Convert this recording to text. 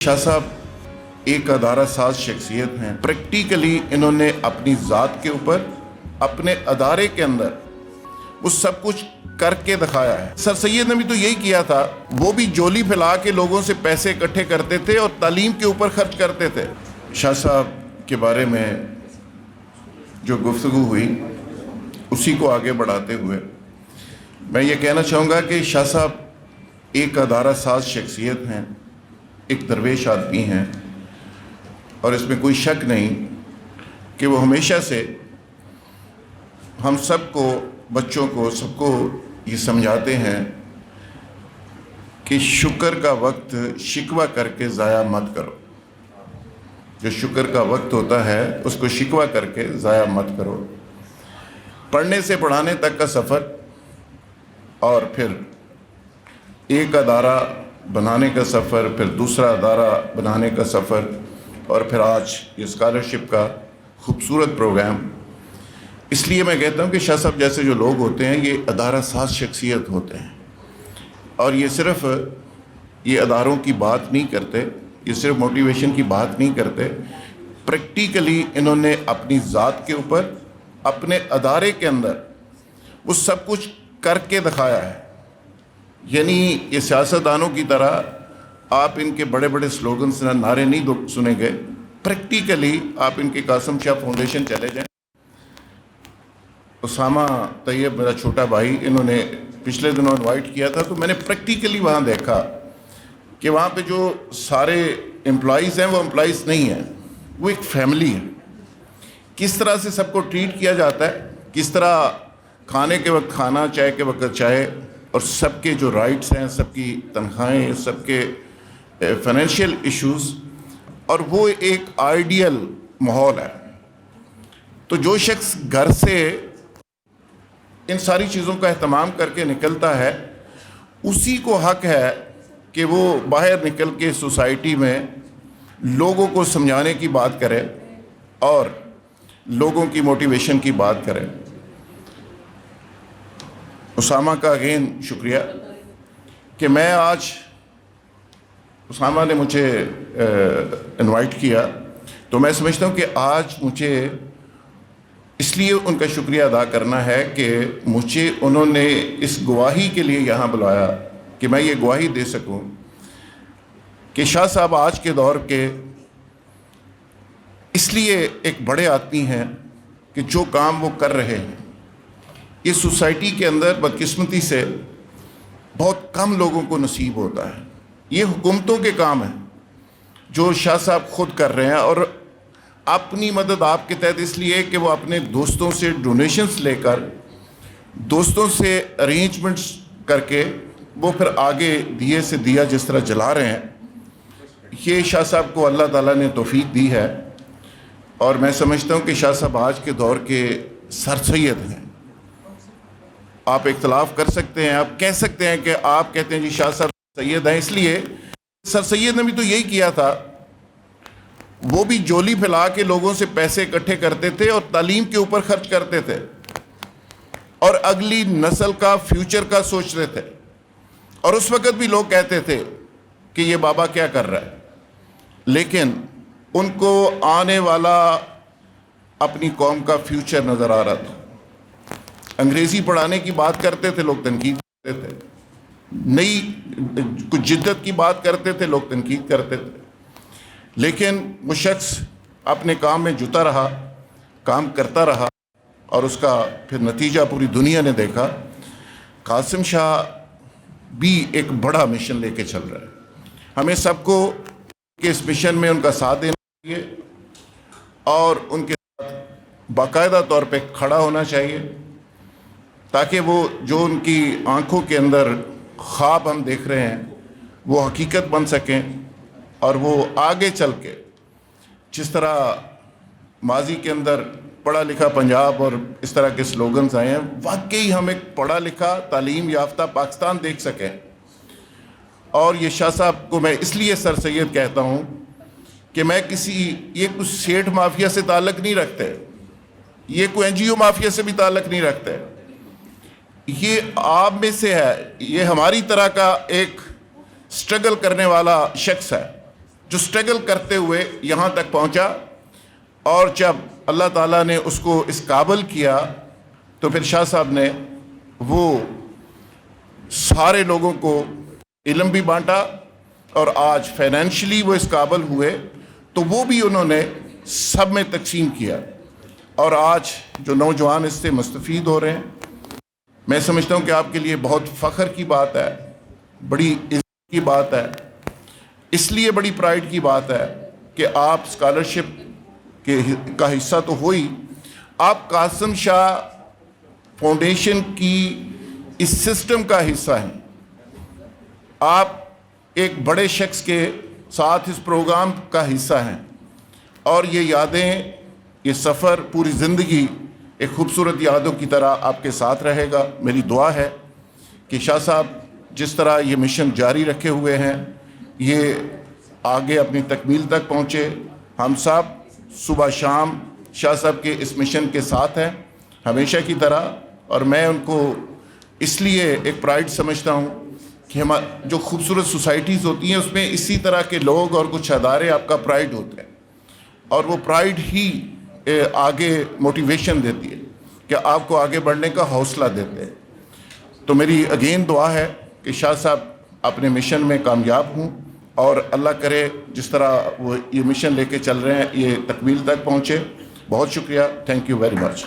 शाह साहब एक अदारा साज शख्सियत हैं। प्रैक्टिकली इन्होंने अपनी ज़ात के ऊपर, अपने अदारे के अंदर वो सब कुछ करके दिखाया है। सर सैयद ने भी तो यही किया था। वो भी जोली फैला के लोगों से पैसे इकट्ठे करते थे और तालीम के ऊपर खर्च करते थे। शाह साहब के बारे में जो गुफ्तगू हुई उसी को आगे बढ़ाते हुए मैं ये कहना चाहूँगा कि शाह साहब एक अदारा साज शख्सियत हैं, एक दरवेश आदमी हैं, और इसमें कोई शक नहीं कि वो हमेशा से हम सबको, बच्चों को, सबको ये समझाते हैं कि शुक्र का वक्त शिकवा करके ज़ाया मत करो। जो शुक्र का वक्त होता है उसको शिकवा करके ज़ाया मत करो। पढ़ने से पढ़ाने तक का सफ़र और फिर एक अदारा बनाने का सफ़र, फिर दूसरा अदारा बनाने का सफ़र, और फिर आज ये स्कॉलरशिप का खूबसूरत प्रोग्राम। इसलिए मैं कहता हूँ कि शाह साहब जैसे जो लोग होते हैं ये अदारा साज शख्सियत होते हैं, और ये सिर्फ़ ये अदारों की बात नहीं करते, ये सिर्फ मोटिवेशन की बात नहीं करते। प्रैक्टिकली इन्होंने अपनी ज़ात के ऊपर, अपने अदारे के अंदर वो सब कुछ करके दिखाया है। यानी ये सियासतदानों की तरह आप इनके बड़े बड़े स्लोगन्स, नारे नहीं सुनेंगे। प्रैक्टिकली आप इनके कासिम शाह फाउंडेशन चले जाएं। उसामा तैयब मेरा छोटा भाई, इन्होंने पिछले दिनों इनवाइट किया था, तो मैंने प्रैक्टिकली वहाँ देखा कि वहाँ पे जो सारे एम्प्लॉइज़ हैं वो एम्प्लॉइज़ नहीं हैं, वो एक फैमिली है। किस तरह से सबको ट्रीट किया जाता है, किस तरह खाने के वक्त खाना, चाय के वक्त चाय, और सबके जो राइट्स हैं, सबकी तनख्वाहें, सबके फाइनेंशियल इश्यूज़, और वो एक आइडियल माहौल है। तो जो शख्स घर से इन सारी चीज़ों का एहतमाम करके निकलता है, उसी को हक है कि वो बाहर निकल के सोसाइटी में लोगों को समझाने की बात करे और लोगों की मोटिवेशन की बात करे। उसामा का अगेन शुक्रिया कि मैं आज, उसामा ने मुझे इनवाइट किया, तो मैं समझता हूँ कि आज मुझे इसलिए उनका शुक्रिया अदा करना है कि मुझे उन्होंने इस गवाही के लिए यहाँ बुलाया कि मैं ये गवाही दे सकूँ कि शाह साहब आज के दौर के इसलिए एक बड़े आदमी हैं कि जो काम वो कर रहे हैं, इस सोसाइटी के अंदर बदकिस्मती से बहुत कम लोगों को नसीब होता है। ये हुकूमतों के काम है जो शाह साहब खुद कर रहे हैं, और अपनी मदद आपके तहत इसलिए कि वो अपने दोस्तों से डोनेशंस लेकर, दोस्तों से अरेंजमेंट्स करके वो फिर आगे दिए से दिया जिस तरह जला रहे हैं। ये शाह साहब को अल्लाह ताला ने तौफीक दी है, और मैं समझता हूँ कि शाह साहब आज के दौर के सर सैयद हैं। आप इख्तलाफ कर सकते हैं, आप कह सकते हैं कि आप कहते हैं जी शाह साहब सैयद हैं, इसलिए सर सैयद ने भी तो यही किया था। वो भी जोली फैला के लोगों से पैसे इकट्ठे करते थे और तालीम के ऊपर खर्च करते थे, और अगली नस्ल का, फ्यूचर का सोचते थे। और उस वक़्त भी लोग कहते थे कि ये बाबा क्या कर रहा है, लेकिन उनको आने वाला अपनी कौम का फ्यूचर नज़र आ रहा था। अंग्रेज़ी पढ़ाने की बात करते थे, लोग तनकीद करते थे। नई कुछ जिद्दत की बात करते थे, लोग तनकीद करते थे। लेकिन वो शख्स अपने काम में जुटा रहा, काम करता रहा, और उसका फिर नतीजा पूरी दुनिया ने देखा। कासिम शाह भी एक बड़ा मिशन लेके चल रहा है। हमें सबको कि इस मिशन में उनका साथ देना चाहिए और उनके साथ बाकायदा तौर पे खड़ा होना चाहिए, ताकि वो जो उनकी आंखों के अंदर ख्वाब हम देख रहे हैं वो हकीकत बन सकें, और वो आगे चल के जिस तरह माजी के अंदर पढ़ा लिखा पंजाब और इस तरह के स्लोगन्स आए हैं, वाकई हम एक पढ़ा लिखा, तालीम याफ्ता पाकिस्तान देख सकें। और ये शाह साहब को मैं इसलिए सर सैयद कहता हूँ कि मैं ये कुछ सेठ माफिया से ताल्लुक़ नहीं रखते, ये कोई NGO माफिया से भी ताल्लुक़ नहीं रखते। ये आप में से है, ये हमारी तरह का एक स्ट्रगल करने वाला शख्स है جو سٹرگل کرتے ہوئے یہاں تک پہنچا، اور جب اللہ تعالیٰ نے اس کو اس قابل کیا تو پھر شاہ صاحب نے وہ سارے لوگوں کو علم بھی بانٹا، اور آج فائنینشلی وہ اس قابل ہوئے تو وہ بھی انہوں نے سب میں تقسیم کیا، اور آج جو نوجوان اس سے مستفید ہو رہے ہیں، میں سمجھتا ہوں کہ آپ کے لیے بہت فخر کی بات ہے، بڑی عزت کی بات ہے، اس لیے بڑی پرائیڈ کی بات ہے کہ آپ اسکالرشپ کا حصہ تو ہوئی، آپ قاسم شاہ فاؤنڈیشن کی اس سسٹم کا حصہ ہیں، آپ ایک بڑے شخص کے ساتھ اس پروگرام کا حصہ ہیں، اور یہ یادیں، یہ سفر پوری زندگی ایک خوبصورت یادوں کی طرح آپ کے ساتھ رہے گا۔ میری دعا ہے کہ شاہ صاحب جس طرح یہ مشن جاری رکھے ہوئے ہیں، یہ آگے اپنی تکمیل تک پہنچے۔ ہم سب صبح شام شاہ صاحب کے اس مشن کے ساتھ ہیں ہمیشہ کی طرح، اور میں ان کو اس لیے ایک پرائیڈ سمجھتا ہوں کہ جو خوبصورت سوسائٹیز ہوتی ہیں اس میں اسی طرح کے لوگ اور کچھ ادارے آپ کا پرائیڈ ہوتے ہیں، اور وہ پرائیڈ ہی آگے موٹیویشن دیتی ہے کہ آپ کو آگے بڑھنے کا حوصلہ دیتے ہیں۔ تو میری اگین دعا ہے کہ شاہ صاحب اپنے مشن میں کامیاب ہوں، اور اللہ کرے جس طرح وہ یہ مشن لے کے چل رہے ہیں یہ تکمیل تک پہنچے۔ بہت شکریہ، تھینک یو ویری مچ۔